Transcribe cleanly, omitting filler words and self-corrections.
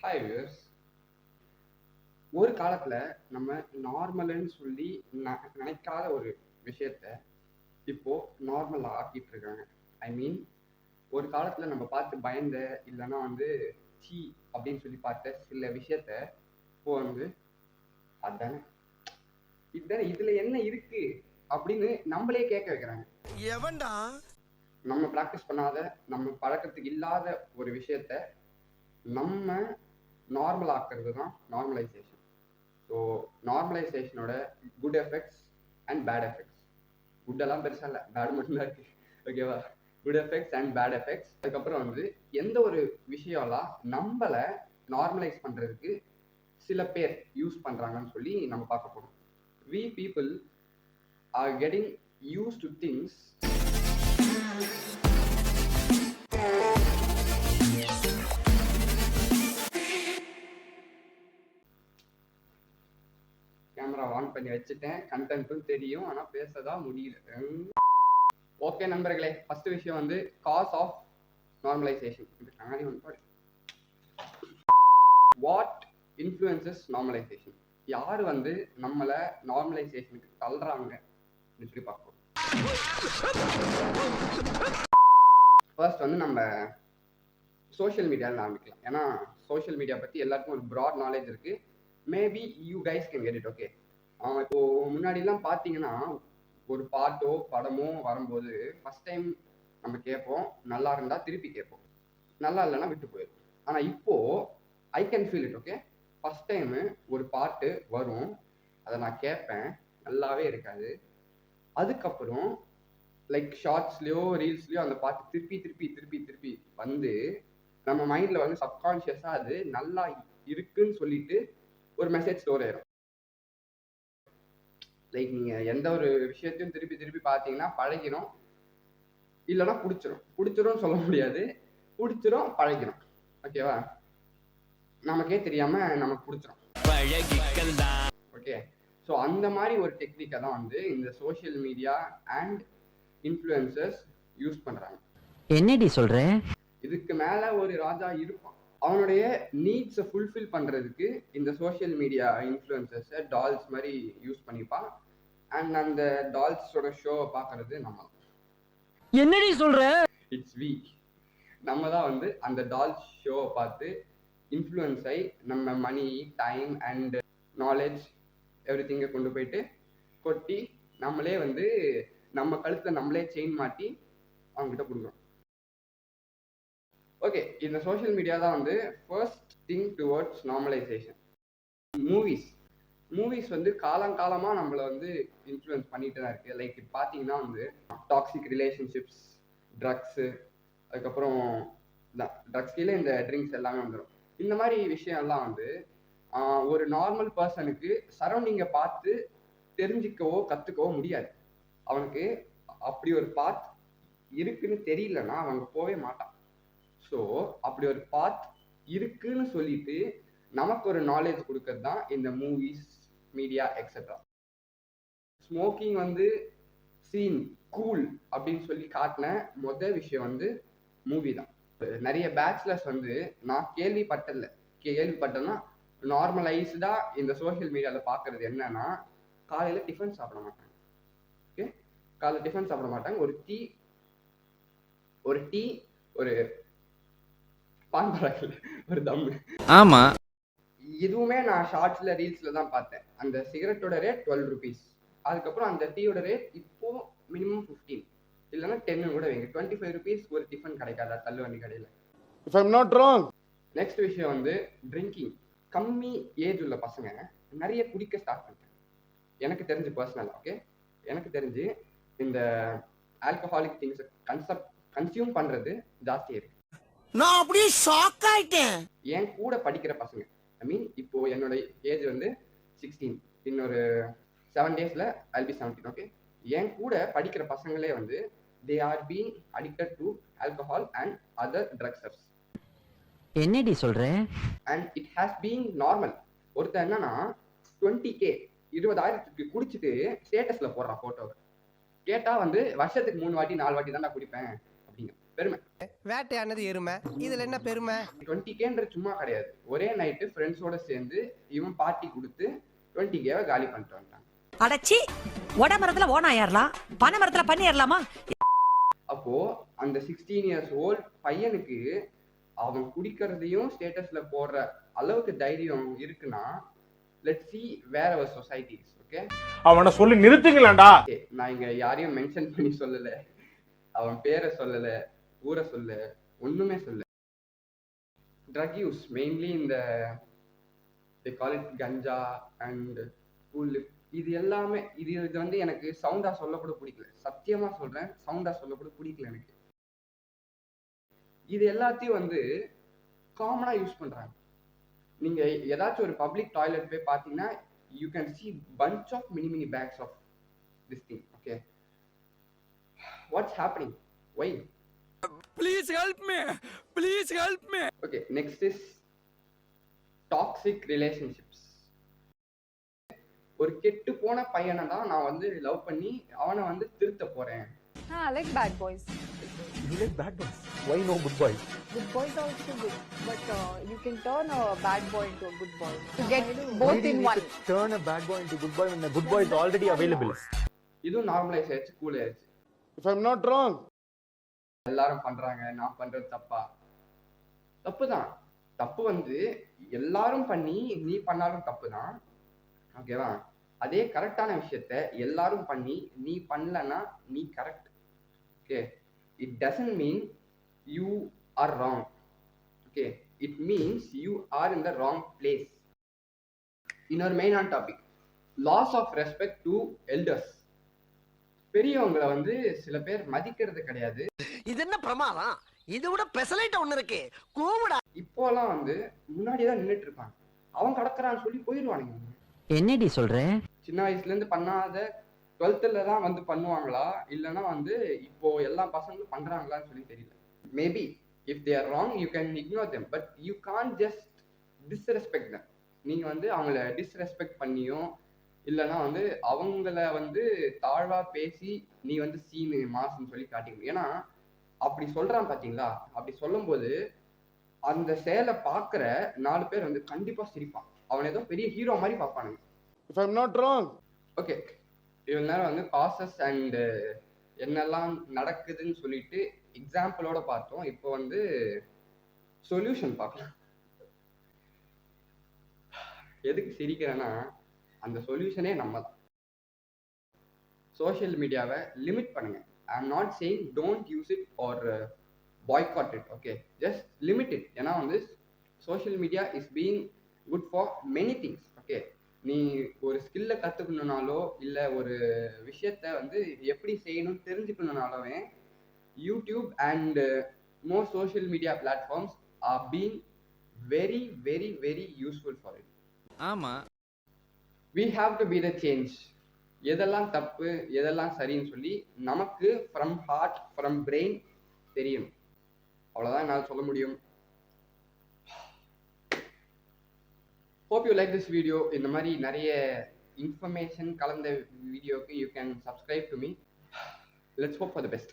Hi viewers. ஒரு காலத்துல நம்ம நார்மல்னு சொல்லி நினைக்காத ஒரு விஷயத்த இப்போ நார்மலா ஆக்கிட்டு இருக்காங்க. ஐ மீன், ஒரு காலத்துல நம்ம பார்த்து பயந்த இல்லைன்னா சீ அப்படின்னு சொல்லி பார்த்த சில விஷயத்த இப்போ அதானே இதுதானே இதுல என்ன இருக்கு அப்படின்னு நம்மளே கேட்க வைக்கிறாங்க. எவன்டா நம்ம ப்ராக்டிஸ் பண்ணாத, நம்ம பழக்கத்துக்கு இல்லாத ஒரு விஷயத்த நம்ம நார்மல் ஆக்குறது தான் நார்மலைசேஷன். ஸோ நார்மலைசேஷனோட good effects and bad effects. குட்டெல்லாம் பெருசாக இல்லை, பேட் மட்டும்தான் இருக்கு. ஓகேவா? Good effects and bad effects. அதுக்கப்புறம் எந்த ஒரு விஷயம்லாம் நம்மளை நார்மலைஸ் பண்ணுறதுக்கு சில பேர் யூஸ் பண்ணுறாங்கன்னு சொல்லி நம்ம பார்க்க போகிறோம். We people are getting used to things camera on பண்ணி வச்சுட்டேன், கண்டென்ட்டும் தெரியும், ஆனால் பேசதான் முடியல. ஓகே நண்பர்களே, ஃபர்ஸ்ட் விஷயம் cause of normalization. What influences normalization? யார் நம்மளை நார்மலைசேஷனுக்கு தள்ளுறாங்க அப்படின்னு சொல்லி பார்ப்போம். ஃபர்ஸ்ட் நம்ம சோஷியல் மீடியாவில் ஆரம்பிக்கலாம். ஏன்னா சோஷியல் மீடியா பற்றி எல்லாருக்கும் ஒரு ப்ராட் நாலேஜ் இருக்குது. Maybe you guys can get it. Okay, இப்போ முன்னாடிலாம் பார்த்தீங்கன்னா ஒரு பாட்டோ படமோ வரும்போது ஃபர்ஸ்ட் டைம் நம்ம கேட்போம், நல்லா இருந்தா திருப்பி கேட்போம், நல்லா இல்லைன்னா விட்டு போயிடும். ஆனால் இப்போ I can feel it. Okay, first time ஒரு பாட்டு வரும், அதை நான் கேட்பேன், நல்லாவே இருக்காது. அதுக்கப்புறம் லைக் ஷார்ட்ஸ்லையோ ரீல்ஸ்லையோ அந்த பாட்டு திருப்பி திருப்பி திருப்பி திருப்பி நம்ம மைண்டில் சப்கான்ஷியஸாக அது நல்லா இருக்குன்னு சொல்லிட்டு ஒரு மெசேஜ் ஸ்டோர் ஆயிரும். லைக் நீங்கள் எந்த ஒரு விஷயத்தையும் திருப்பி திருப்பி பார்த்தீங்கன்னா பழகிடும், இல்லைன்னா பிடிச்சிரும் சொல்ல முடியாது, பிடிச்சிரும் பழகிடும். ஓகேவா? நமக்கே தெரியாம நமக்கு பிடிச்சிரும். ஓகே, ஸோ அந்த மாதிரி ஒரு டெக்னிக்கை தான் இந்த social media and influencers use பண்றாங்க. என்னடி சொல்ற? இதுக்கு மேல ஒரு ராஜா இருப்பான். அவனுடைய நீட்ஸை ஃபுல்ஃபில் பண்றதுக்கு இந்த சோஷியல் மீடியா இன்ஃப்ளூயன்சர்ஸை டால்ஸ் மாதிரி யூஸ் பண்ணிப்பான். அண்ட் அந்த டால்ஸோட ஷோவை பார்க்கறது நம்ம. என்னடி சொல்ற? It's we. நம்ம தான் அந்த டால்ஸ் ஷோவை பார்த்து இன்ஃப்ளூயன்ஸ் ஆகி நம்ம money, time and knowledge every திங்கை கொண்டு போயிட்டு கொட்டி நம்மளே நம்ம கழுத்தில் நம்மளே செயின் மாட்டி அவங்ககிட்ட கொடுக்குறோம். ஓகே, இந்த சோஷியல் மீடியா தான் first thing towards normalization. Movies காலங்காலமாக நம்மளை இன்ஃப்ளூயன்ஸ் பண்ணிட்டு தான் இருக்கு. லைக் பார்த்தீங்கன்னா டாக்ஸிக் ரிலேஷன்ஷிப்ஸ், ட்ரக்ஸு, அதுக்கப்புறம் ட்ரக்ஸ் கீழே இந்த ட்ரிங்க்ஸ் எல்லாமே வந்துடும். இந்த மாதிரி விஷயம்லாம் ஒரு நார்மல் பர்சனுக்கு சரௌண்டிங்கை பார்த்து தெரிஞ்சிக்கவோ கற்றுக்கவோ முடியாது. அவனுக்கு அப்படி ஒரு பாத் இருக்குன்னு தெரியலன்னா அவங்க போவே மாட்டான். ஸோ அப்படி ஒரு பாத் இருக்குன்னு சொல்லிட்டு நமக்கு ஒரு நாலேஜ் கொடுக்கறது தான் இந்த movies, media etcetera. Smoking scene cool அப்படின்னு சொல்லி காட்டின முதல் விஷயம் மூவி தான். நிறைய பேச்சுலர்ஸ் நான் கேள்விப்பட்டேன்னா நார்மலைஸ்டா இந்த சோஷியல் மீடியாவில் பார்க்கறது என்னன்னா, காலையில் டிஃபன் சாப்பிட மாட்டாங்க. ஓகே, காலையில் டிஃபன் சாப்பிட மாட்டாங்க. ஒரு டீ ஒரு பான்பராக்கில் ஒரு தம்மு. ஆமா, இதுவுமே நான் ஷார்ட்ஸ்ல ரீல்ஸ்ல தான் பார்த்தேன். அந்த சிகரெட்டோட ரேட் 12 rupees. அதுக்கப்புறம் அந்த டீயோட ரேட் இப்போ மினிமம் 15, இல்லைன்னா 10 கூட வைங்க. 25 rupees ஒரு டிஃபன் கிடைக்காதா தள்ளுவண்டி கடையில்? if I'm not wrong. Next விஷயம் ட்ரிங்கிங். கம்மி ஏஜ் உள்ள பசங்க நிறைய குடிக்க ஸ்டார்ட் பண்ணிட்டாங்க. எனக்கு தெரிஞ்சு பர்சனலாக, ஓகே, எனக்கு தெரிஞ்சு இந்த ஆல்கஹாலிக் திங்ஸ் கன்சியூம் பண்றது ஜாஸ்தியாக இருக்கு. நான் அப்படியே ஷாக் ஆயிட்டேன். என் கூட படிக்கிற பசங்க, ஐ மீன் இப்போ என்னோட ஏஜ் 16, இன்னொரு 7 days I'll be 17. ஓகே, என் கூட படிக்கிற பசங்களே they are being addicted to alcohol and other drug stuffs. என்னடி சொல்ற? And it has been normal. ஒருத்தர் என்னன்னா 20K 20,000 குடிச்சிட்டு ஸ்டேட்டஸ்ல போடுறான் போட்டோவை. கேட்டா வருஷத்துக்கு 3 வாட்டி 4 வாட்டி தான்டா குடிப்பேன் அப்படிங்க. பெருமை. வேட்டையானது எருமை, இதுல என்ன பெருமை? 20Kன்ற சும்மா கிடையாது. ஒரே நைட்டு ஃப்ரெண்ட்ஸோட சேர்ந்து இவன் பார்ட்டி கொடுத்து 20Kவை காலி பண்ணிட்டு வந்துட்டான். அடச்சி ஒட மரத்துல ஓனா ஏறலாம், பனை மரத்துல பண்ணி ஏறலாமா? அப்போ அந்த 16 years old பையனுக்கு அவன் குடிக்கிறதையும் ஸ்டேட்டஸ்ல போடுற அளவுக்கு தைரியம் இருக்குன்னா, let's see where our society is. Okay, அவனை சொல்லி நிறுத்துங்களேன்டா. நான் இங்க யாரையும் மென்ஷன் பண்ணி சொல்லல, அவன் பேரை சொல்லல, ஊரை சொல்ல, ஒண்ணுமே சொல்ல. ட்ரக் யூஸ் மெயின்லி இந்த they call it ganja and cool, இது எல்லாமே இது வந்து எனக்கு சவுண்டா சொல்ல கூட பிடிக்கல. சத்தியமா சொல்றேன், சவுண்டா சொல்ல கூட பிடிக்கல எனக்கு. இது எல்லாத்தையும் வந்து காமனா யூஸ் பண்றாங்க. நீங்க ஏதாச்சும் ஒரு பப்ளிக் டாய்லெட் போய் பாத்தீங்கன்னா you can see bunch of mini bags of this thing. Okay, what's happening? Why? Please help me. Please help me. Okay, next is toxic relationships. ஒரு கெட்டு போன பையனை தான் நான் வந்து லவ் பண்ணி அவனை வந்து திருத்த போறேன். I like bad boys. You like bad boys? Why no good boys? Good boys are also good, but you can turn a bad boy into a good boy. To get both in one. Turn a bad boy into good boy when a good boy is already available. இதுவும் normalise ஆயிடுச்சு, cool ஆயிடுச்சு. If I'm not wrong. எல்லாரும் பண்றாங்க, நான் பண்றது தப்பா? தப்பு தான். தப்பு வந்து எல்லாரும் பண்ணி நீ பண்ணாலும் தப்பு தான். ஓகேவா? அதே கரெக்டான விஷயத்த எல்லாரும் பண்ணி நீ பண்ணலன்னா நீ correct. Okay, it doesn't mean you are wrong. Okay, it means you are in the wrong place. இன்னொரு மெயினான topic, loss of respect to elders. பெரியவங்களை வந்து சில பேர் மதிக்கிறது கிடையாது. இது என்ன பிரமாதம்? இது விட பெசலைட் ஒண்ணு இருக்கு, கூவுடா. இப்போலாம் வந்து முன்னாடிதான் நின்றுட்டு இருப்பாங்க, அவன் கடக்குறான்னு சொல்லி போயிடுவானுங்க. என்னடி சொல்ற? சின்ன வயசுல இருந்து பண்ணாத 12th தான் வந்து பண்ணுவாங்களா, இல்லைன்னா வந்து இப்போ எல்லா பசங்களும் பண்றாங்களான்னு சொல்லி தெரியல. Maybe if they are wrong you can ignore them, but you can't just disrespect them. நீங்க வந்து அவங்கள டிஸ்ரெஸ்பெக்ட் பண்ணியும் இல்லைன்னா வந்து அவங்கள வந்து தாழ்வா பேசி நீ வந்து சீனு மாசுன்னு சொல்லி காட்டிக்கணும். ஏன்னா அப்படி சொல்றான் பாத்தீங்களா, அப்படி சொல்லும் போது அந்த செயலை பார்க்குற 4 பேர் வந்து கண்டிப்பா சிரிப்பான். அவன் ஏதோ பெரிய ஹீரோ மாதிரி பார்ப்பானுங்க. If I'm not wrong. Okay, இவ்வளவு நேரம் வந்து காசஸ் அண்ட் என்னெல்லாம் நடக்குதுன்னு சொல்லிட்டு எக்ஸாம்பிளோட பார்த்தோம். இப்போ வந்து சொல்யூஷன் பார்க்கலாம். எதுக்கு சிரிக்கிறேன்னா, அந்த சொல்யூஷனே நம்ம தான். சோஷியல் மீடியாவை லிமிட் பண்ணுங்க. I am not saying don't use it or boycott it. Okay, just limit it. ஏன்னா வந்து social media is being good for many things. Okay, நீ ஒரு ஸ்கில்ல கற்றுக்கணுனாலோ இல்லை ஒரு விஷயத்த வந்து எப்படி செய்யணும்னு தெரிஞ்சுக்கணுனாலவே YouTube and more social media platforms are being very very very useful for it. ஆமா, we have to be the change. எதெல்லாம் தப்பு எதெல்லாம் சரின்னு சொல்லி நமக்கு ஃப்ரம் ஹார்ட் ஃப்ரம் பிரெயின் தெரியணும். அவ்வளோதான் என்னால் சொல்ல முடியும். Hope you like this video. இந்த மாதிரி நிறைய இன்ஃபர்மேஷன் கலந்த வீடியோக்கு you can subscribe to me. Let's hope for the best.